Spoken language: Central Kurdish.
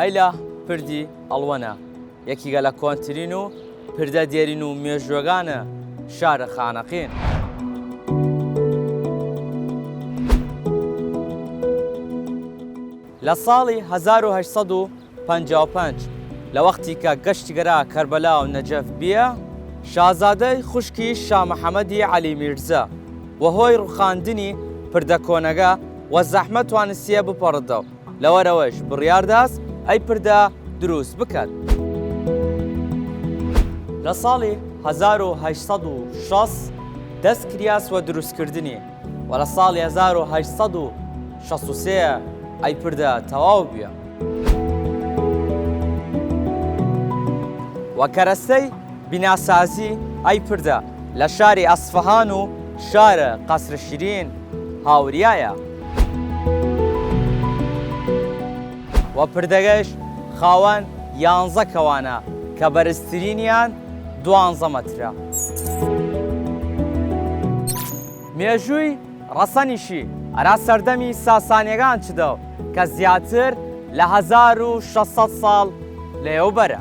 هەیلا پردی ئەڵوەنە یەکیگە لە کۆنترین و پردە دێرین و مێژوەگانە شارە خانەقین. لە ساڵی 1855 لە وەختی کە گەشتی گەرا کەربەلا و نەجەف بیە، شازادەی خوشکی شا محەممەدی عەلی میرزا و هۆی ڕوخاندنی پردە کۆنەگە وە زەحمە توانسیە بپەڕدە و لەوەرەوەش بڕیارداست ئەی پردە دروست بکات. لە ساڵی 1860 دەست کریاس وە دروستکردنی و لە ساڵی 1863 ئەی پردە تەواو بیە. وە کەرەستەی بیناسازی ئەی پردە لە شاری ئەسفەهان و شارە قەسرە شیرین هاوریایە. وە پردەگەش خاوەن 11 کەوانە کە بەرزترینیان 12 مەترە. مێژووی ڕەسەنیشی ئەرا سەردەمی ساسانیەکان چدە کە زیاتر لە 1600 ساڵ لەێوبەرە.